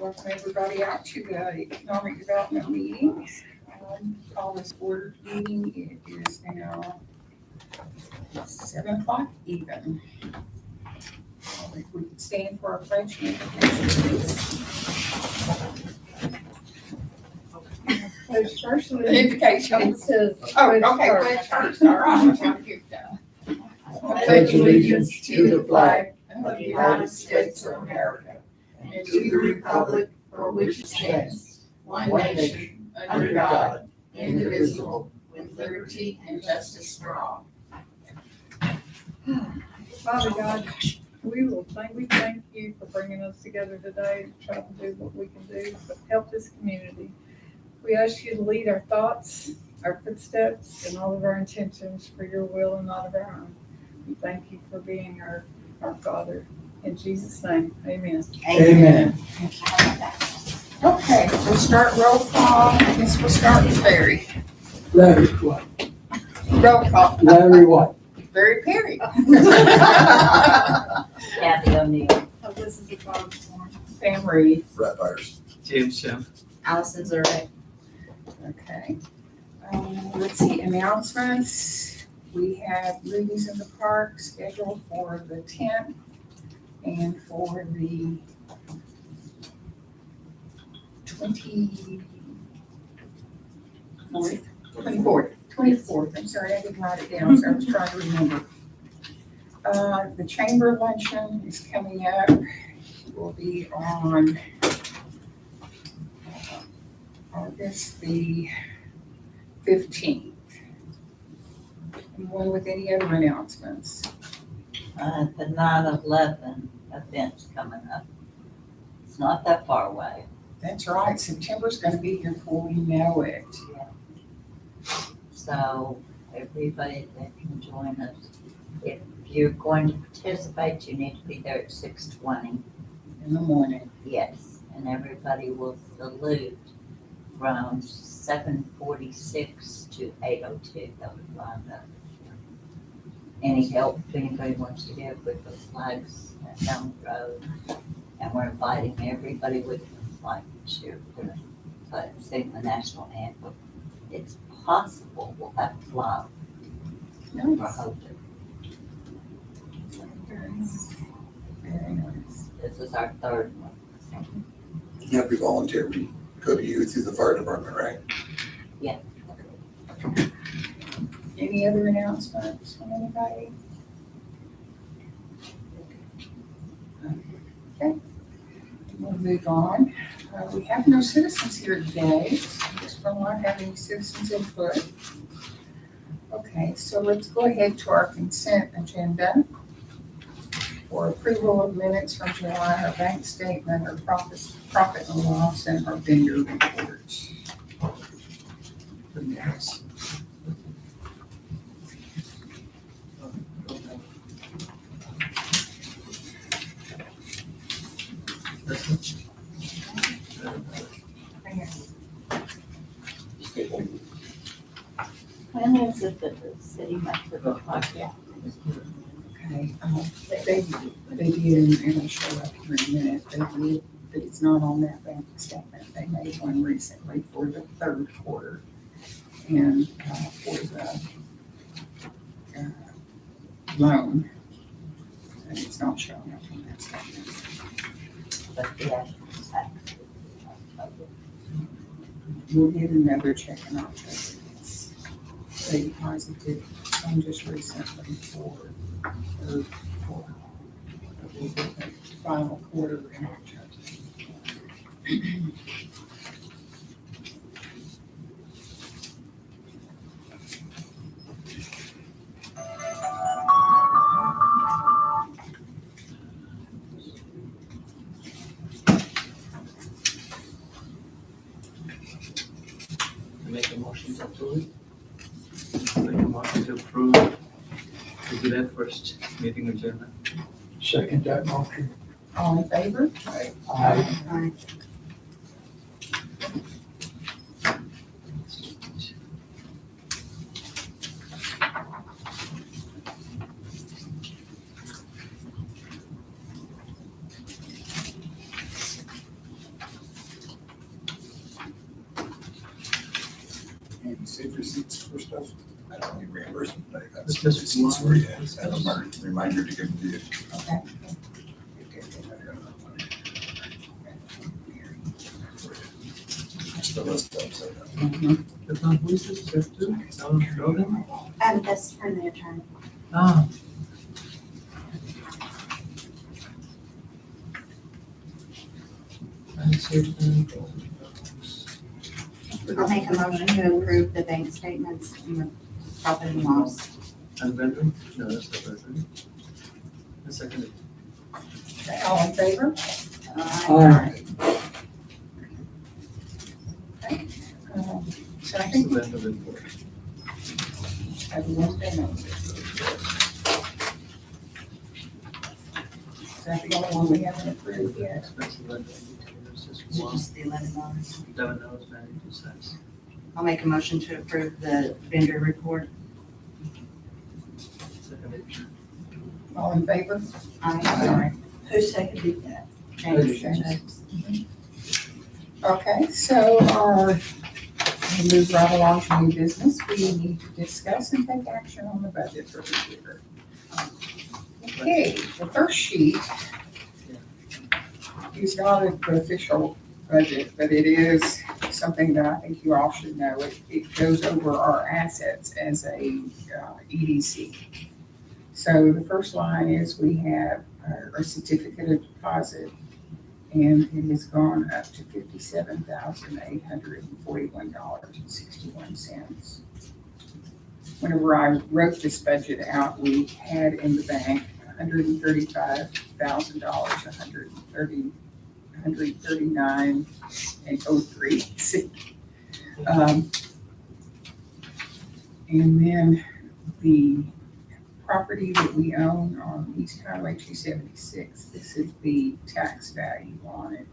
welcome everybody out to the economic development meeting. Call this board meeting. It is now 7:00 even. If we could stand for our pledge and invocation, please. Pledge first. Invocation. It says. Oh, okay, pledge first. All right. Thank you. I pledge allegiance to the flag of the United States of America and to the republic for which it stands, one nation, under God, indivisible, with liberty and justice for all. Father God, we thank you for bringing us together today to try to do what we can do to help this community. We ask you to lead our thoughts, our footsteps, and all of our intentions for your will and not of our own. We thank you for being our Father. In Jesus' name, amen. Amen. Okay, we'll start roll call. I guess we'll start with Barry. Larry what? Roll call. Larry what? Barry Perry. Kathy O'Neill. Oh, this is a Bob form. Sam Reed. Brett Byers. James Shem. Allison Zurich. Okay. Let's see, announcements. We have movies in the park scheduled for the 10th and for the 24th. I'm sorry, I didn't write it down, so I was trying to remember. The chamber luncheon is coming up. It will be on August the 15th. Anyone with any other announcements? The 9/11 event's coming up. It's not that far away. That's right, September's gonna be here before we know it. So everybody that can join us, if you're going to participate, you need to be there at 6:20. In the morning. Yes, and everybody will salute from 7:46 to 8:02. That would line up. Any help anybody wants to give with the flags down the road. And we're inviting everybody with the flag this year to sing the national anthem. It's possible we'll have to fly. We're hoping. Very nice. This is our third one. You have to volunteer. We go to you through the fire department, right? Yeah. Any other announcements from anybody? Okay, we'll move on. We have no citizens here today, so I guess we'll not have any citizens input. Okay, so let's go ahead to our consent agenda for approval of minutes from July, our bank statement, our profit and loss, and our vendor reports. Yes. When is it that the city makes it look like that? Okay, they did, and it'll show up here in a minute, they did, but it's not on that bank statement. They made one recently for the third quarter and for the loan. And it's not showing up on that statement. But the actual tax. We'll get another check in October. They deposited some just recently for the final quarter in October. Make a motion to approve. Make a motion to approve the July 1st meeting agenda. Second that motion. All in favor? Aye. save receipts for stuff. I don't need reimbursement, but I got It's some just receipts one. for you, and a reminder to give them to you. Okay. Just the list of, so. Mhm. Stefan, who is this, Jeff too? Rogan? That's for the attorney. Ah. And statement. I'll make a motion to approve the bank statements and the profit and loss. And Brendan? No, that's not Brendan. A second. Okay, all in favor? Aye. Okay. So I It's think the Brendan report. everyone's been on this. Is that the only one we haven't approved yet? Expense of Brendan, it's just Is it one, just the $11? $11.92. I'll make a motion to approve the vendor report. Second. All in favor? Aye. Who seconded that? James. Okay, so we move right along to new business. We need to discuss and take action on the budget for this year. Okay, the first sheet is not an official budget, but it is something that I think you all should know. It goes over our assets as a EDC. So the first line is we have a certificate of deposit, and it has gone up to $57,841.61. Whenever I wrote this budget out, we had in the bank $135,000, $139 and 03. And then the property that we own on East Highway 276, this is the tax value on it,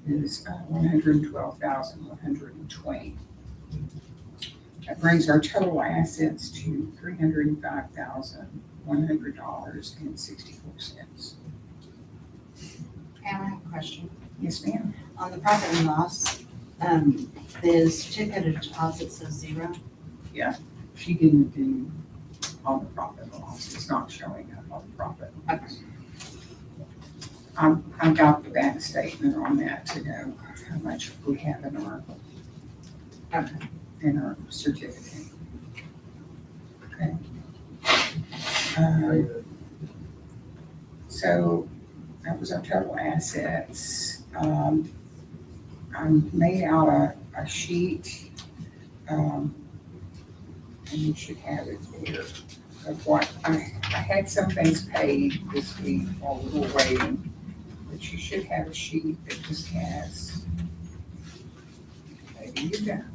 is $112,120. That brings our total assets to $305,100.64. Pam, I have a question. Yes, ma'am. On the profit and loss, the certificate of deposit says 0. She didn't do on the profit and loss. It's not showing up on the profit and loss. I got the bank statement on that to know how much we have in our certificate. Okay. So that was our total assets. I made out a sheet, and you should have it there, of what, I had some things paid this week while we were waiting, but you should have a sheet that just has, maybe you don't.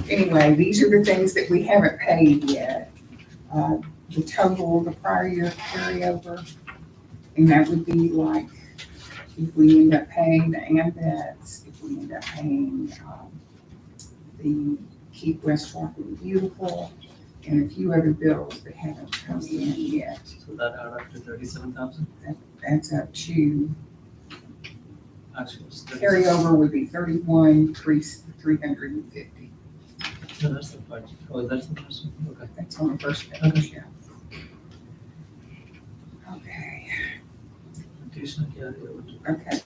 Anyway, these are the things that we haven't paid yet. The total, the prior year carryover, and that would be like, if we end up paying the AMVETS, if we end up paying the Keep West Walking Beautiful, and a few other bills that haven't come in yet. So that add up to 37,000? That's up to, Actually, it's 37. carryover would be 31,350. No, that's the budget. Oh, that's the first one, okay. That's on the first page, yeah. Okay. Additional carryover. Okay.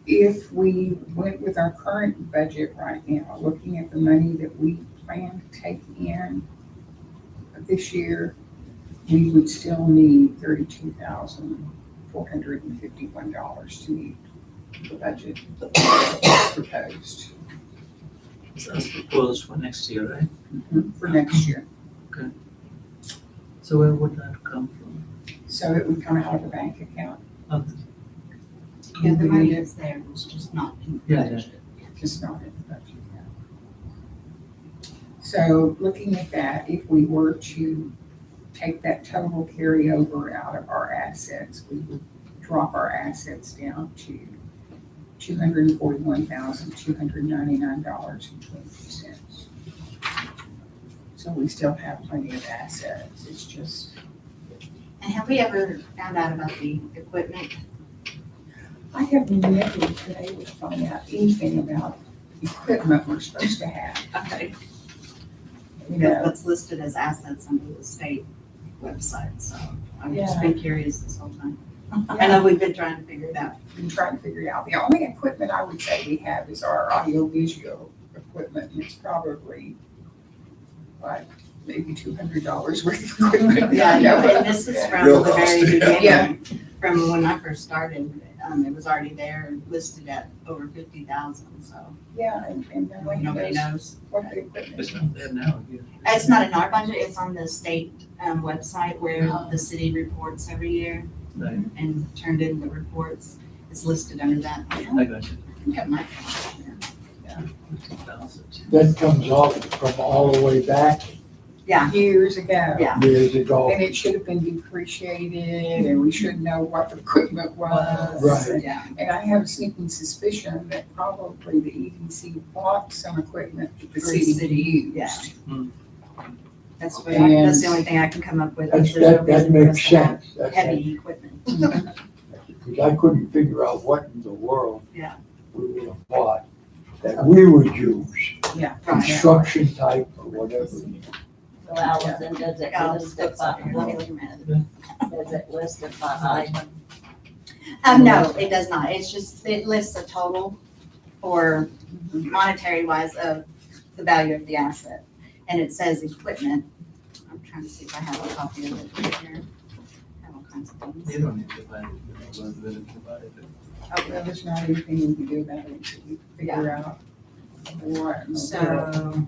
If we went with our current budget right now, looking at the money that we plan to take in this year, we would still need $32,451 to meet the budget that's proposed So that's proposed for next year, right? for next year. So where would that come from? So it would come out of the bank account. Oh, Yeah, the money is there, it's just not in the Yeah, budget. Just not in the budget yet. So looking at that, if we were to take that total carryover out of our assets, we would drop our assets down to $241,299.22. So we still have plenty of assets. It's just, And have we ever found out about the equipment? I have never been able to find out anything about equipment we're supposed to have. Okay. Because that's listed as assets under the state website, so I've just been curious this whole time. I know we've been trying to figure it out. Been trying to figure it out. The only equipment I would say we have is our audio-visual equipment, and it's probably, like, maybe $200 worth of equipment. Yeah, no, and this is from Real the very cost, beginning. yeah. From when I first started, it was already there and listed at over 50,000, so Yeah, and nobody nobody knows knows. what the equipment It's is. not there now. Yeah. It's not in our budget, it's on the state website where the city reports every year Right. and turned in the reports. It's listed under that. I got you. I think I might have it. 50,000. That comes off from all the way back Years ago. Yeah. years ago. And it should have been depreciated, and we should know what the equipment was. Right. Yeah. And I have a sneaking suspicion that probably the EDC bought some equipment that the For the city city, used. yeah. That's what, And- that's the only thing I can come up with. That's, is there's no that reason for us makes to have sense. That's- heavy equipment. Because I couldn't figure out what in the world Yeah. we would have bought that we would use, Yeah. construction type or whatever. So Allison, does it Yeah, list it by, let me look at it. does it list it by item? No, it does not. It's just, it lists a total for monetary wise of the value of the asset. And it says equipment. I'm trying to see if I have a copy of it right here. I have all kinds of You things. don't need to buy it. You don't willing to buy it. Oh, well, there's not anything we can do about it until we figure out what in the So. world.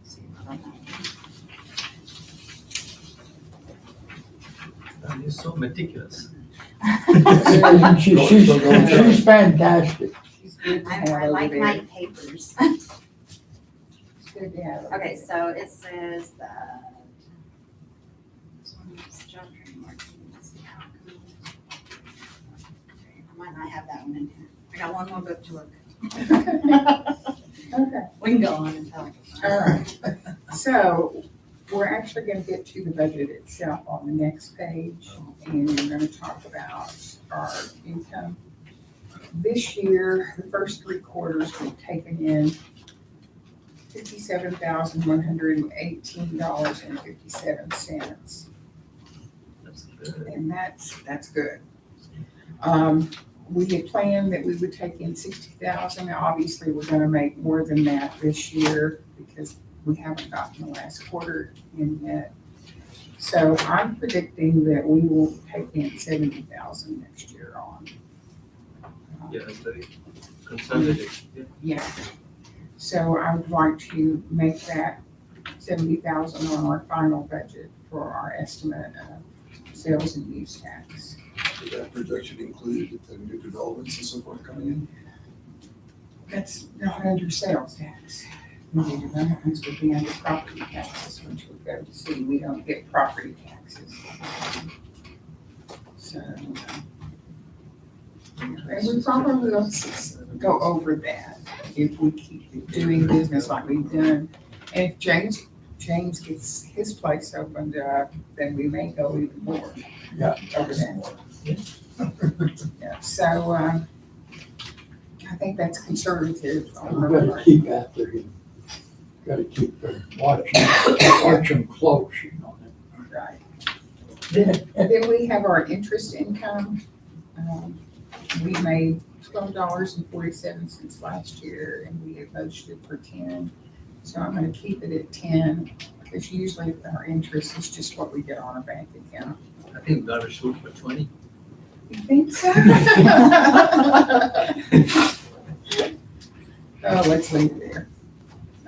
See what I have. Oh, you're so meticulous. She's fantastic. She's good to have I over like there. my papers. She's good to have over Okay, there. so it says that. This one is job training marketing. Let's see how it goes. I might not have that one in here. I got one more book to look. Okay. We can go on and tell. All right, so we're actually gonna get to the budget itself on the next page, and we're gonna talk about our income. This year, the first 3 quarters, we've taken in $57,118.57, That's good. and that's good. We had planned that we would take in 60,000. Obviously, we're gonna make more than that this year because we haven't gotten the last quarter in yet. So I'm predicting that we will take in 70,000 next year on. Yeah, that's very conservative. Yeah. Yeah. So I would like to make that 70,000 on our final budget for our estimate of sales and use tax. Is that projection included the new developments and so forth coming in? That's not under sales tax. The developments would be under property taxes, which would go to city. We don't get property taxes. So, and we probably will go over that if we keep doing business like we've done. And if James gets his place opened up, then we may go even more. Yeah. Over that. Yeah, so, I think that's conservative on We our gotta part. keep after him. Gotta keep watch him close, you know. Right. Then we have our interest income. We made $12.47 last year, and we had budgeted for 10. So I'm gonna keep it at 10, because usually our interest is just what we get on our bank account. I think we gotta shoot for 20. You think so? Oh, let's leave it there.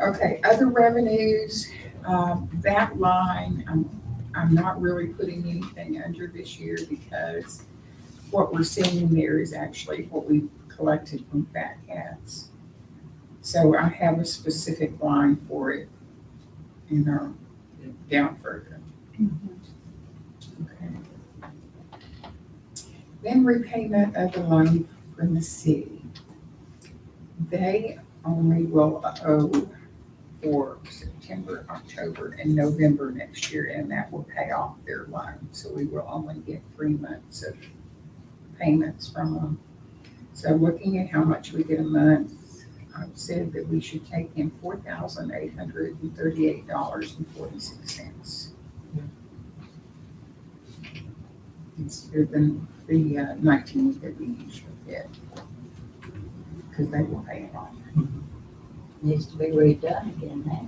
Okay, other revenues, that line, I'm not really putting anything under this year because what we're seeing there is actually what we collected from fat cats. So I have a specific line for it in our, down further. Okay. Then repayment of the loan from the city. They only will owe for September, October, and November next year, and that will pay off their loan. So we will only get 3 months of payments from them. So looking at how much we get a month, said that we should take in $4,838.46. Instead of the 19 that we usually get. Because they will pay it off. Needs to be redone again now.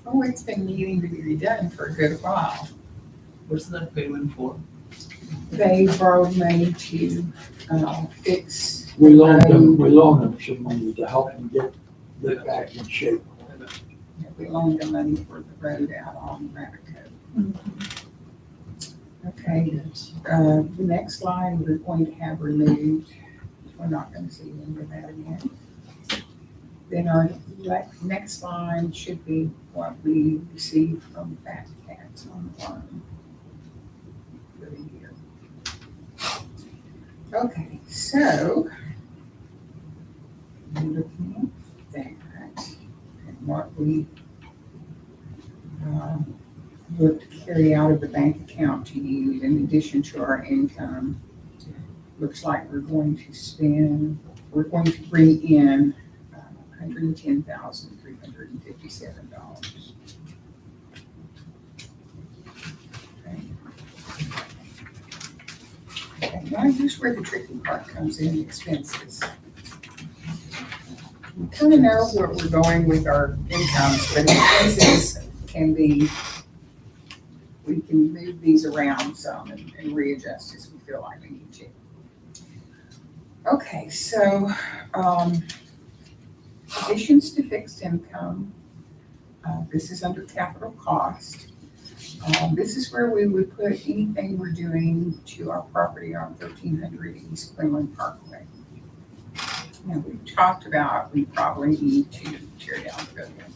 Oh, it's been needing to be redone for a good while. What's that payment for? They borrowed money to fix. We loaned them some money to help them get back in shape. We loaned them money for the road out on Radico. Okay, the next line we're going to have removed. We're not going to see any of that again. Then our next line should be what we received from Fat Cats on the loan for the year. Okay, so looking at that and what we look to carry out of the bank account to use in addition to our income, looks like we're going to bring in $110,357. Okay, now here's where the tricky part comes in, expenses. We kind of know where we're going with our incomes, but expenses can be, we can move these around some and readjust as we feel like we need to. Okay, so additions to fixed income, this is under capital cost. This is where we would put anything we're doing to our property on 1300 East Quinlan Parkway. Now, we've talked about we probably need to tear down the building.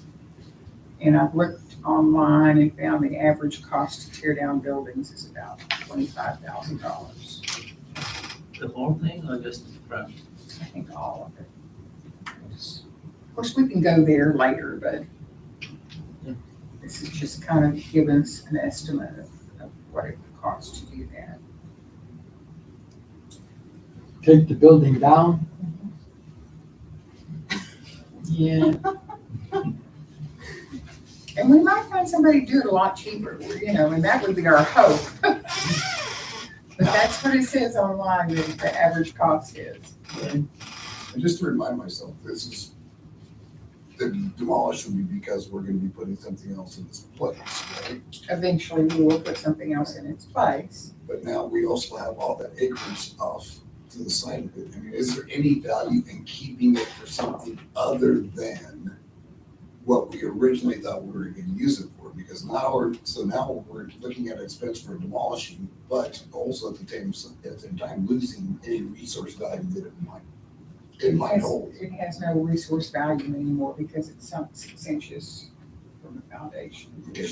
And I've looked online and found the average cost to tear down buildings is about $25,000. The whole thing or just the front? I think all of it. Of course, we can go there later, but this is just kind of giving us an estimate of what it would cost to do that. Take the building down. Yeah. And we might find somebody to do it a lot cheaper, and that would be our hope. But that's what it says online, that the average cost is. And just to remind myself, this is, the demolish will be because we're gonna be putting something else in its place, right? Eventually, we will put something else in its place. But now we also have all that acreage off to the side of it. I mean, is there any value in keeping it for something other than what we originally thought we were gonna use it for? Because now we're looking at expense for demolishing, but also at the same time losing any resource value that it might hold. It has no resource value anymore because it's sunk 6 inches from the foundation. Okay,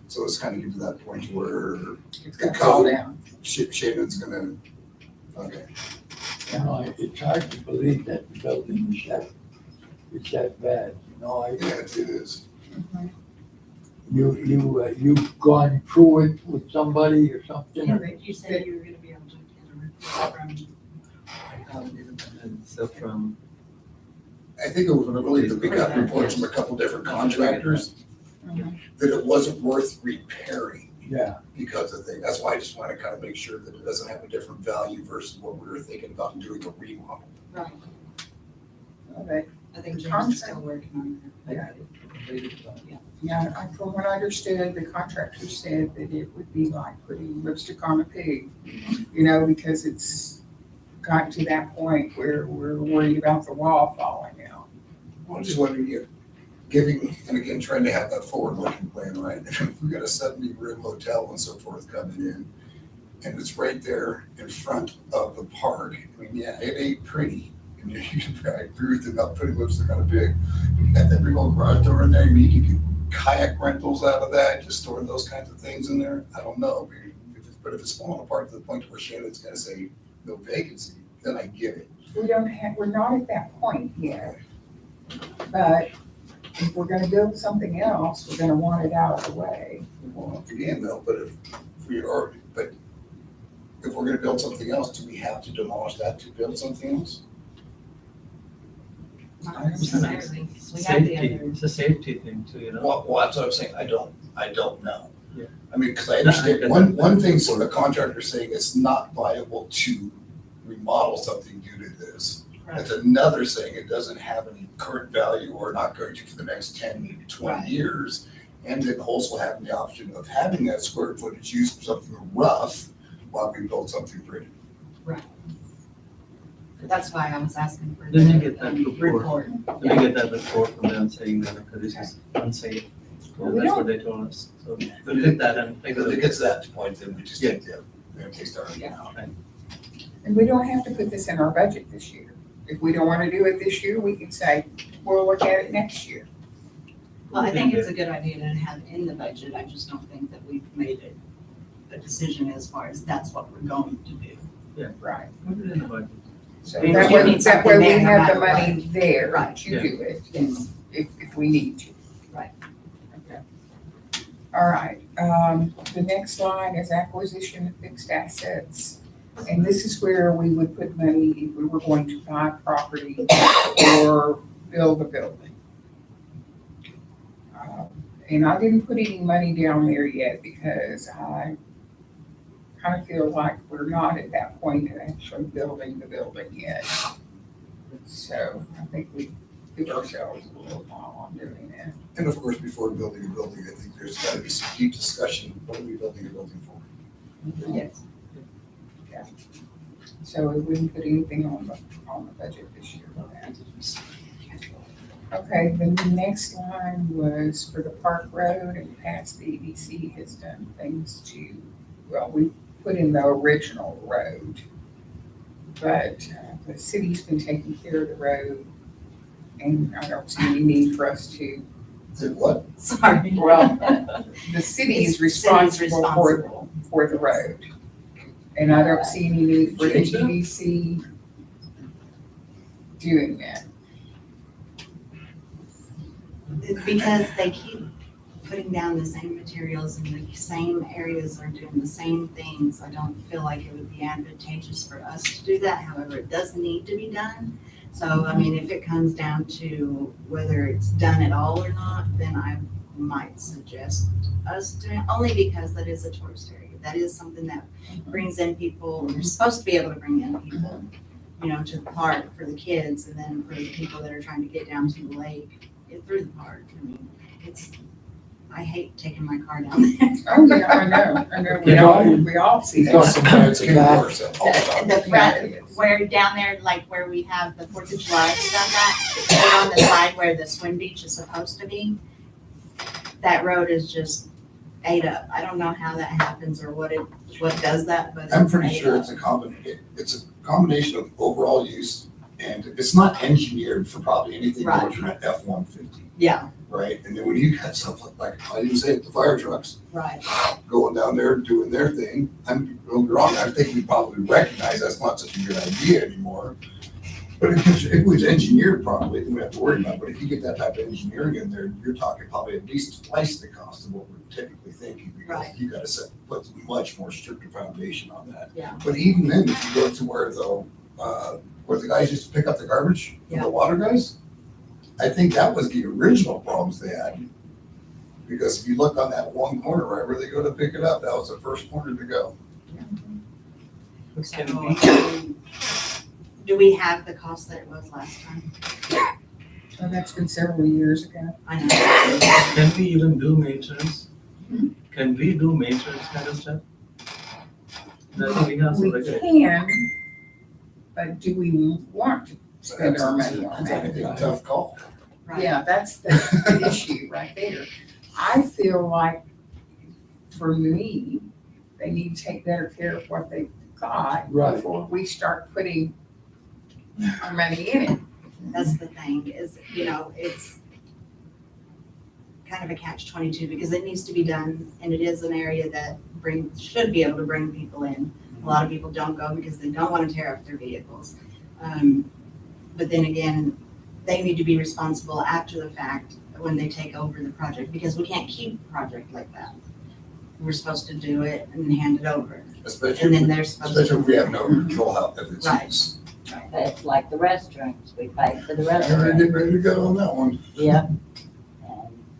so it's kind of getting to that point where It's gonna fall down. Shannon's gonna, okay. It's hard to believe that the building is that bad. Yeah, it is. Mhm. You've gone through it with somebody or something? or- You said you were gonna be able to get a report from. So from, I think it was really that we got reports from a couple different contractors Mhm. that it wasn't worth repairing Yeah, because of things. That's why I just want to kind of make sure that it doesn't have a different value versus what we were thinking about doing a remodel. Right, Okay. I think James Contract. is still working on that. Yeah, from what I understood, the contractor said that it would be like putting lipstick on a pig, because it's gotten to that point where we're worried about the wall falling out. Well, I just wondering, giving, and again, trying to have that forward-looking plan, right? If we got a 70-room hotel and so forth coming in, and it's right there in front of the park, I mean, yeah, it ain't pretty. And I agree with you about putting lipstick on a pig. You got that big old garage door in there, I mean, you can get kayak rentals out of that, just storing those kinds of things in there. I don't know, but if it's falling apart to the point where Shannon's gonna say no vacancy, then I get it. We're not at that point yet. But if we're gonna build something else, we're gonna want it out of the way. Well, again, though, but if we're gonna build something else, do we have to demolish that to build something else? Not It's necessarily, 'cause we have the safety, other. it's a safety thing too, you know? Well, that's what I'm saying, I don't know. Yeah. I mean, because I No, I understand, get one thing, so the contractor saying it's not viable to remodel something due to this. Right. It's another saying it doesn't have any current value or not going to for the next 10, maybe 20 Right. years. And then also having the option of having that square footage used for something rough while we build something pretty. That's why I was asking for Let me the get that report. report. Let me get that report from them saying that, okay, this is unsafe. Well, Yeah, we that's don't- what they told us, so we'll get that and take a If it look. gets to that point, then we just take the, start. And we don't have to put this in our budget this year. If we don't wanna do it this year, we can say, we'll look at it next year. Well, I think it's a good idea to have in the budget. I just don't think that we've made a decision as far as that's what we're going to do. Right. Put it in the budget. So We that do way, need that way something we there no have the matter money there Right. to Yeah. do it, Yes. if we need to. Right. Okay. All right, the next line is acquisition of fixed assets. And this is where we would put money if we were going to buy property or build a building. And I didn't put any money down there yet because I kind of feel like we're not at that point of actually building the building yet. So I think we give ourselves a little while on doing that. And of course, before building a building, I think there's gotta be some deep discussion, what are we building a building for? Yes. So we wouldn't put anything on the budget this year for that. Okay, then the next line was for the Park Road, and past the EDC has done things to, well, we put in the original road. But the city's been taking care of the road, and I don't see any need for us to. Did what? Sorry. Well, the city is City's responsible for responsible. the road. And I don't see any need for the Change that? EDC doing that. Because they keep putting down the same materials and the same areas are doing the same things. I don't feel like it would be advantageous for us to do that. However, it does need to be done. So, I mean, if it comes down to whether it's done at all or not, then I might suggest us doing, only because that is a tourist area. That is something that brings in people. You're supposed to be able to bring in people, you know, to the park for the kids, and then for the people that are trying to get down to the lake, get through the park. I mean, I hate taking my car down there. Oh, yeah, I know, we all see You got that. some bad Getting back. worse all the time. The Yeah, front, it is. where down there, like where we have the 4th of July stuff at, right on the side where the swim beach is supposed to be, that road is just ate up. I don't know how that happens or what does that, but I'm it's pretty ate sure up. it's a combination of overall use, and it's not engineered for probably anything more Right. than an F-150, Yeah, right? And then when you got stuff like, I didn't say it, the fire trucks right. going down there doing their thing, don't get me wrong, I think we probably recognize that's not such a good idea anymore. But if it was engineered properly, then we have to worry about it. But if you get that type of engineering in there, you're talking probably at least twice the cost of what we're typically thinking. Because Right. you gotta put much more stricter foundation on that. Yeah. But even then, if you go to where the guys used to pick up the garbage, from Yeah. the water guys, I think that was the original problems they had. Because if you look on that one corner right where they go to pick it up, that was the first corner to go. Can So, we, do we have the cost that it was last time? Well, that's been several years ago. I know. can we even do maintenance? Hmm? Can we do maintenance kind of stuff? I think we have some We regular. can, but do we want to spend our money on That's a that? tough call. Right. Yeah, that's the issue right there. I feel like, for me, they need to take better care of what they've got Right. before we start putting our money in it. That's the thing is, you know, it's kind of a catch-22 because it needs to be done and it is an area that should be able to bring people in. A lot of people don't go because they don't want to tear up their vehicles. But then again, they need to be responsible after the fact when they take over the project because we can't keep a project like that. We're supposed to do it and hand it over. And Especially, then they're supposed to. especially if we have no control how if it's Right. used. It's like the restrooms, we paid for the They're restrooms. getting ready to go on that one. Yep. And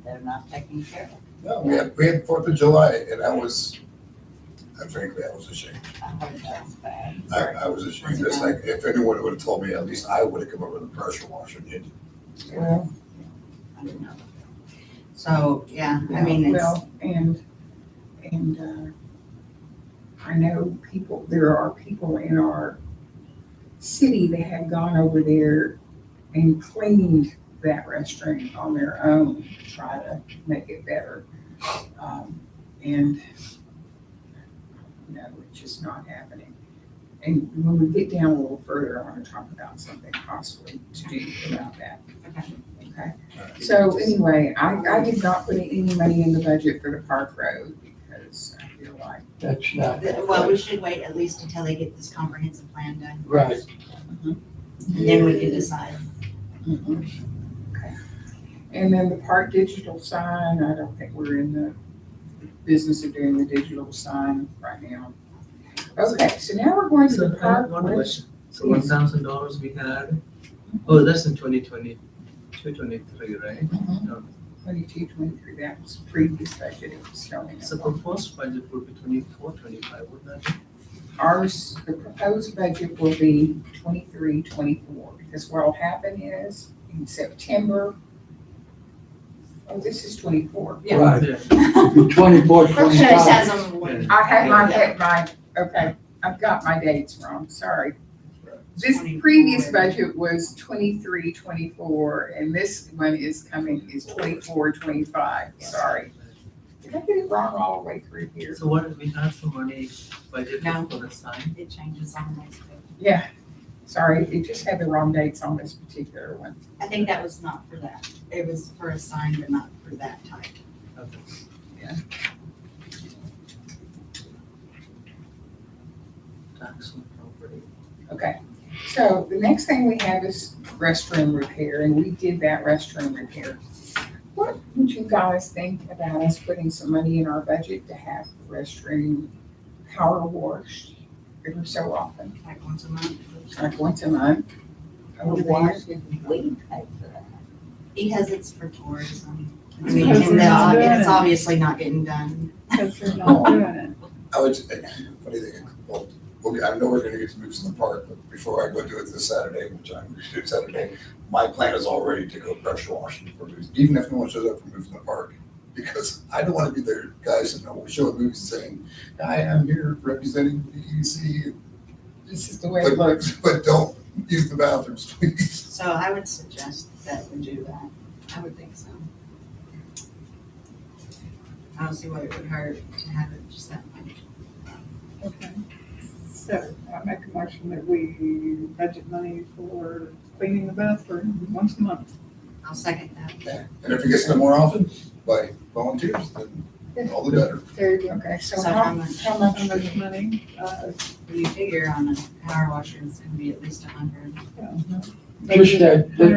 they're not taking care of it. No, we had 4th of July, and I was, frankly, I was ashamed. I heard that's bad. I was ashamed. It's like, if anyone would have told me, at least I would have come up with a pressure washer and hit it. Well, I don't know. So, yeah, I mean, it's, well, and, I know there are people in our city that have gone over there and cleaned that restroom on their own to try to make it better. And, it's just not happening. And when we get down a little further, I want to talk about something possibly to do about that. Okay? So anyway, I did not put any money in the budget for the Park Road because I feel like, That's not. well, we should wait at least until they get this comprehensive plan done. Right. And then we can decide. okay. And then the park digital sign, I don't think we're in the business of doing the digital sign right now. Okay, so now we're going to So the I park. have one question. So Yes. $1,000 we had, oh, that's in 2022, 23, right? No. 22, 23, that was previous budget, it was showing. So proposed budget would be 24, 25, wouldn't that be? Ours, the proposed budget will be 23, 24, because what'll happen is in September, oh, this is 24. Yeah. Right. Yeah. Be 24, Should have said 25. some. I had okay, I've got my dates wrong, sorry. This previous 24. budget was 23, 24, and this one is 24, 25, sorry. Did I get it wrong all the way through here? So what, we have some money budgeted No. for the sign? It changes on next week. Yeah, sorry, it just had the wrong dates on this particular one. I think that was not for that. It was for a sign, but not for that type. Okay. Tax on property. Okay, so the next thing we have is restroom repair, and we did that restroom repair. What would you guys think about us putting some money in our budget to have the restroom power washed every so often, Like once a month. like once a month? over there? Why should we pay for that? Because it's for tourism. I Because mean, they're not doing and it's it. obviously not getting done. Because they're not doing it. I would, funny thing, well, I know we're gonna get to moves in the park, but before I go do it this Saturday, which I'm gonna do Saturday, my plan is already to go pressure washing for movies, even if no one shows up for moves in the park. Because I don't wanna be there, guys, and we're showing movies saying, I am here representing the EDC, This is the way it looks. but don't use the bathrooms, please. So I would suggest that we do that. I would think so. I don't see what it would hurt to have it just that much. Okay. So I make a motion that we budget money for cleaning the bathroom once a month. I'll second that. And if it gets done more often by volunteers, then all the better. There you go, okay, so So how much? how much? How much money? You figure on a power washer, it's gonna be at least 100.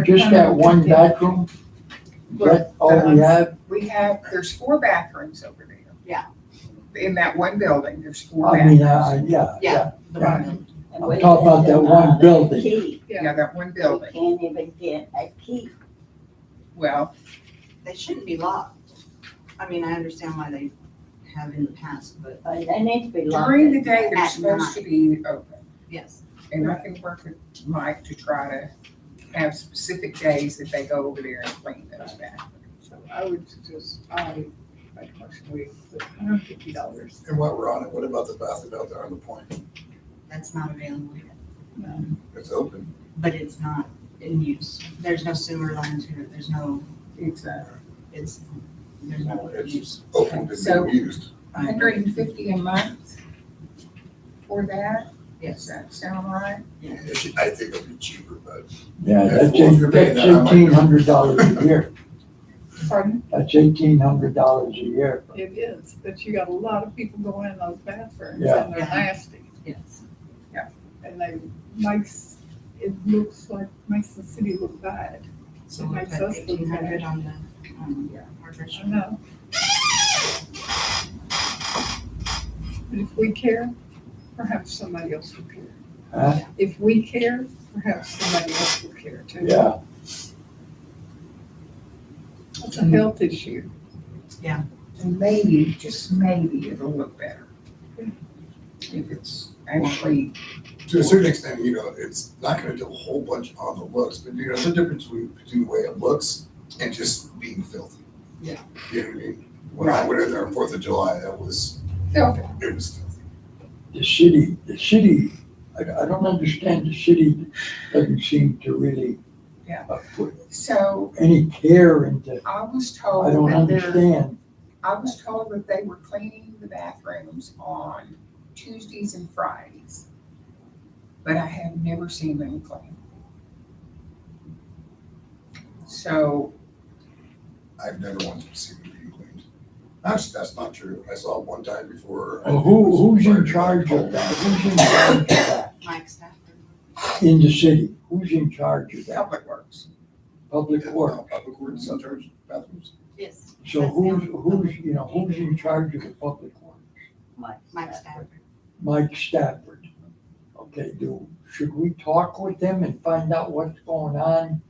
Just that one bathroom? Is that all we have? We have, there's 4 bathrooms over there. Yeah. In that one building, there's 4 I mean, bathrooms. yeah. The Yeah. one. And I'm we talking about had that to one buy a building. key. Yeah, that one We building. can't even get a key. Well, They shouldn't be locked. I mean, I understand why they have in the past, but They need to be locked. during the day, they're At supposed to be open. yes. And I can work with Mike to try to have specific days that they go over there and clean those bathrooms. So I would suggest, I make a motion, we put $150. And while we're on it, what about the bathroom out there on the point? That's not available yet, No. It's open. but it's not in use. There's no sewer line to it. There's no, It's there's no It's use. open to So- be used. 150 a month for that. Does Yes. that sound right? I think it'll be cheaper, but Yeah, If that's you're paying that, I might- $1,800 a year. Pardon? That's $1,800 a year. It is, but you got a lot of people going in those bathrooms Yeah. and they're Yeah. nasty. Yes. And it looks like, makes the city look bad. So It we makes put us look 1,800 bad. on the, hard I drive. know. But if we care, perhaps somebody else will care. If we care, perhaps somebody else will care too. Yeah, It's a health issue. And maybe, just maybe, it'll look better. If it's actually, To a certain extent, it's not gonna do a whole bunch on the looks, but there's a difference between the way it looks and just being filthy. Yeah. You know what I mean? When I went in there on 4th of July, it was filthy. filthy. the city, I don't understand, the city doesn't seem to really Yeah. put So any care into, I was I told don't that understand. I was told that they were cleaning the bathrooms on Tuesdays and Fridays. But I have never seen them clean. So, I've never wanted to see them being cleaned. Actually, that's not true. I saw it one time before. Well, who's in charge of that? Who's in charge of that Mike Stafford. in the city? Who's in charge of that? Public Works. Public Yeah, Works. Public Works in charge of bathrooms. Yes. So who's in charge of the Public Works? Mike Stafford. Mike Stafford. Okay, should we talk with them and find out what's going on?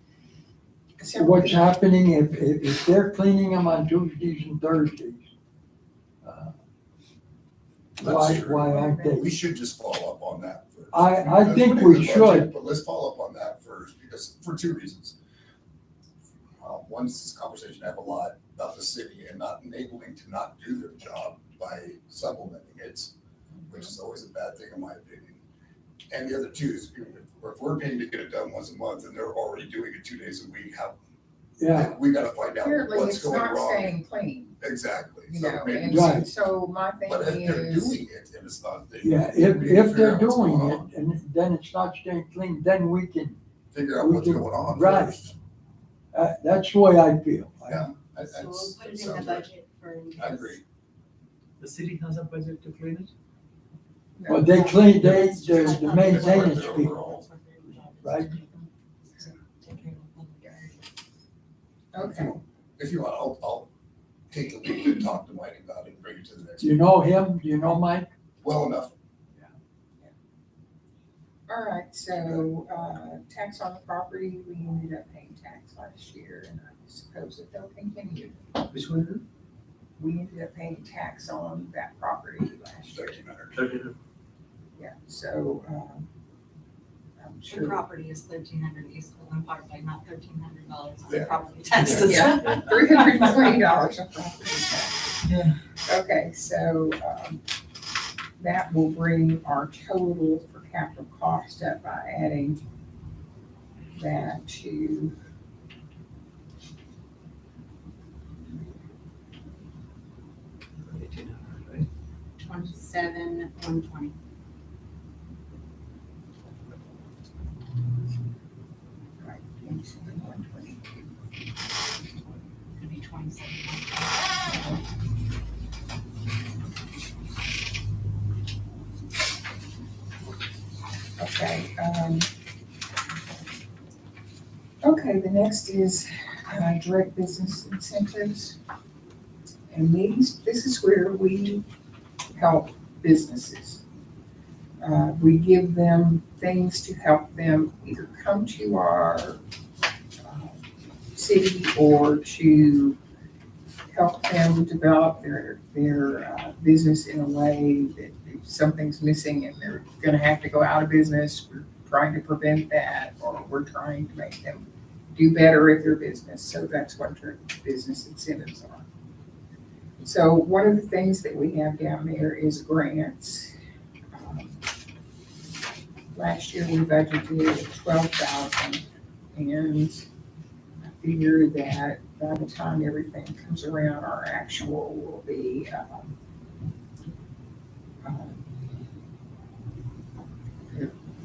So What's happening if they're cleaning them on Tuesdays and Thursdays? Why That's true. aren't they? We should just follow up on that first. I That's think what we is the budget, should. But let's follow up on that first, because for 2 reasons. One, this conversation I have a lot about the city and not enabling to not do their job by supplementing it, which is always a bad thing in my opinion. And the other two is, if we're paying to get it done once a month and they're already doing it 2 days a week, Yeah, we gotta find out apparently what's it's going not wrong. staying clean, Exactly. you So know, maybe and just- Right. so my thing But if they're is, doing it and it's not, they yeah, we need to if figure they're out what's going doing on. it and then it's not staying clean, then we can, Figure out we what's can- going on right. first. that's the way I feel. Yeah. So we'll put it in the Sounds right. budget for. I agree. The city has a budget to clean it? Well, they clean, the It's maintenance part of their people, overall. right? okay, If you want, I'll take a week to talk to Mike about it and bring it to the next. Do you know him? Do you know Mike? Well enough. all right, so, tax on the property, we ended up paying tax last year, and I suppose that they'll continue. Which one is it? We ended up paying tax on that property last year, 1,300. 13. yeah, so, I'm The sure. property is $1,300 East Woodland Park, like not $1,300 on Yeah. property taxes. Yeah. $320 of property tax. Yeah. Okay, so, that will bring our total for capital cost up by adding that to, Right? 27,120. right, 122. It'd be 27,120. Okay, okay, the next is, direct business incentives. And this is where we help businesses. We give them things to help them either come to our city or to help them develop their business in a way that if something's missing and they're gonna have to go out of business, we're trying to prevent that, or we're trying to make them do better at their business. So that's what direct business incentives are. So one of the things that we have down there is grants. Last year we budgeted 12,000, and I figure that by the time everything comes around, our actual will be,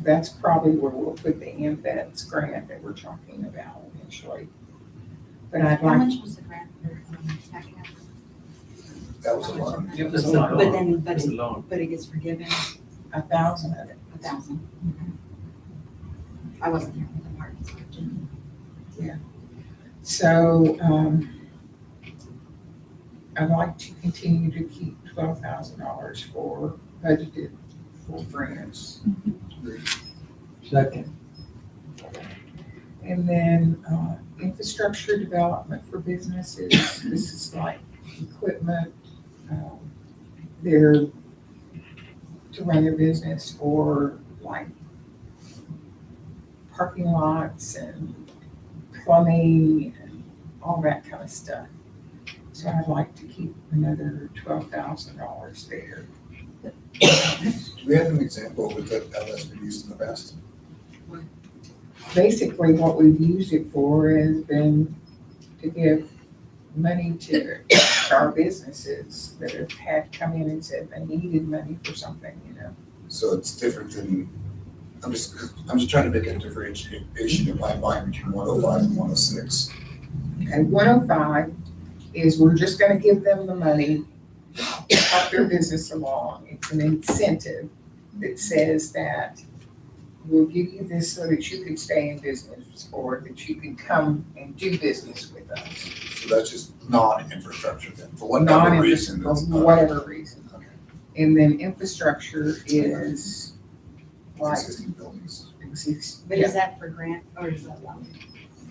that's probably where we'll put the AMVETS grant that we're talking about eventually. But I'd How like, much was the grant for tax cap? That was a lot. it was a That's a lot, But then, but It's a it, loan. but it gets forgiven 1,000 of it. 1,000. I wasn't here for the part. So, I'd like to continue to keep $12,000 for budgeted for grants. Second. And then, infrastructure development for businesses, this is like equipment, they're to run their business, or like parking lots and plumbing and all that kind of stuff. So I'd like to keep another $12,000 there. Do we have an example of how that's been used in the past? Basically, what we've used it for has been to give money to our businesses that have had come in and said they needed money for something, you know. So it's different than, I'm just trying to make a differentiation in my mind between 105 and 106. Okay, 105 is we're just gonna give them the money to help their business along. It's an incentive that says that we'll give you this so that you can stay in business, or that you can come and do business with us. So that's just non-infrastructure then, for whatever reason. For that's not- whatever reason. Okay. And then infrastructure is like Existing buildings. But is that for grant or is that loan?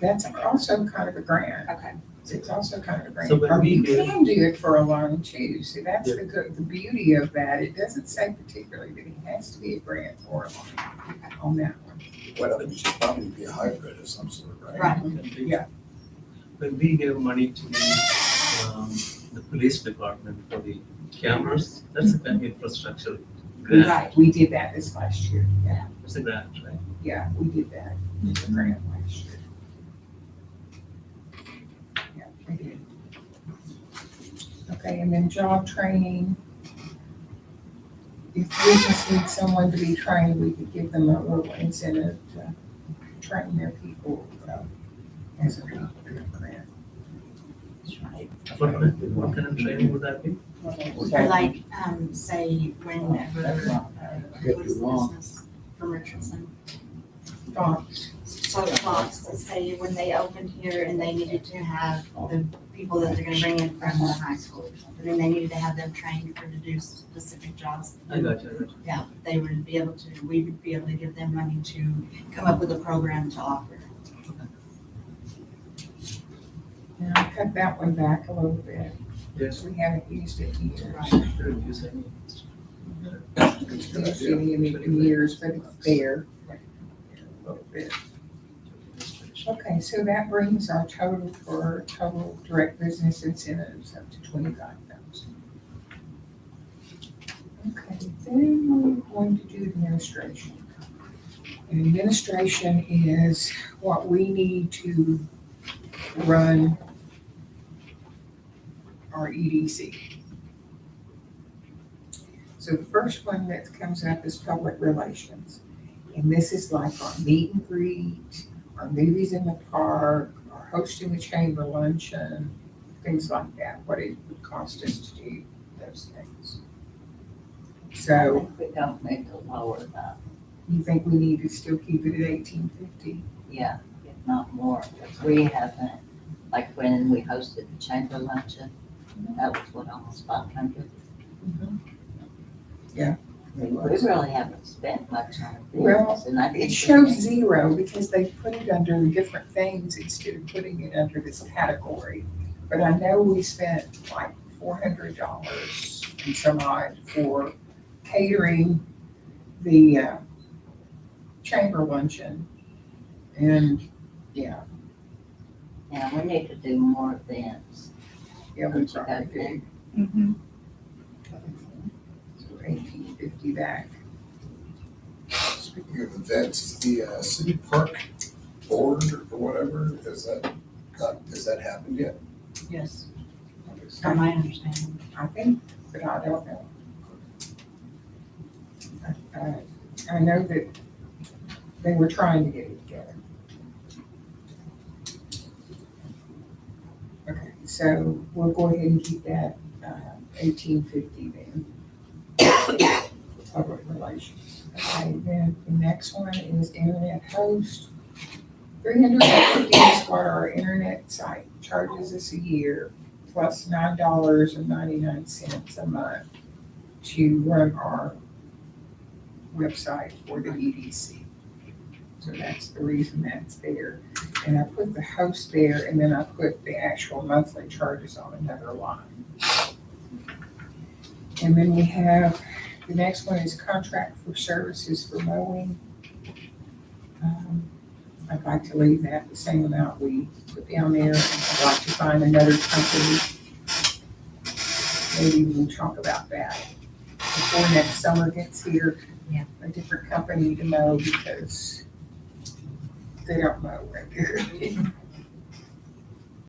that's also kind of a grant. Okay. It's also kind of a grant. So when Or we you give- can do it for a loan too. See, that's the beauty of that. It doesn't say particularly that it has to be a grant or a loan on that one. Well, it should probably be a hybrid of some sort, right? Right. Yeah. When we gave money to the police department for the cameras, that's a kind of infrastructure grant. Right. We did that this last year. Yeah, It's a grant, right? yeah, we did that. It's a grant last year. Yeah, we did. Okay, and then job training. If business needs someone to be trained, we could give them a little incentive to train their people as a grant. That's right. What kind of training would that be? Or like, say whenever, Get what is you the wrong. business from Richardson? Fox. So Fox, let's say when they opened here and they needed to have the people that they're gonna bring in from the high school, and then they needed to have them trained for to do specific jobs. I got you. Yeah, they would be able to, we would be able to give them money to come up with a program to offer. And I cut that one back a little bit. Yes. We haven't used it in years. Shouldn't use any. It's a good Used idea. it in years, but it's there. A little bit. Okay, so that brings our total direct business incentives up to 25,000. Okay, then we're going to do administration. And administration is what we need to run our EDC. So the first one that comes up is public relations. And this is like our meet and greet, our movies in the park, our hosting the chamber luncheon, things like that, what it would cost us to do those things. I So think we don't need to lower that, you think we need to still keep it at 1850? yeah, if not more, because we haven't, like when we hosted the chamber luncheon, that was what, almost 500? Yeah. We really haven't spent much on Well, this, and I think. It shows zero because they put it under different things instead of putting it under this category. But I know we spent like $400 and some odd for catering the chamber luncheon. And yeah, Yeah, we need to do more events. yeah, we probably do. Mm-hmm. So 1850 back. Speaking of events, is the city park board or whatever, has that happened yet? Yes, from my understanding. I think, but I don't know. I know that they were trying to get it together. Okay, so we'll go ahead and keep that 1850 then. Public relations. Okay, then the next one is internet host. $350 is what our internet site charges us a year, plus $9.99 a month to run our website for the EDC. So that's the reason that's there. And I put the host there, and then I put the actual monthly charges on another line. And then we have, the next one is contract for services for mowing. I'd like to leave that the same amount we put down there. I'd like to find another company. Maybe we'll talk about that before next summer gets here. Yeah. A different company to mow because they don't mow regularly.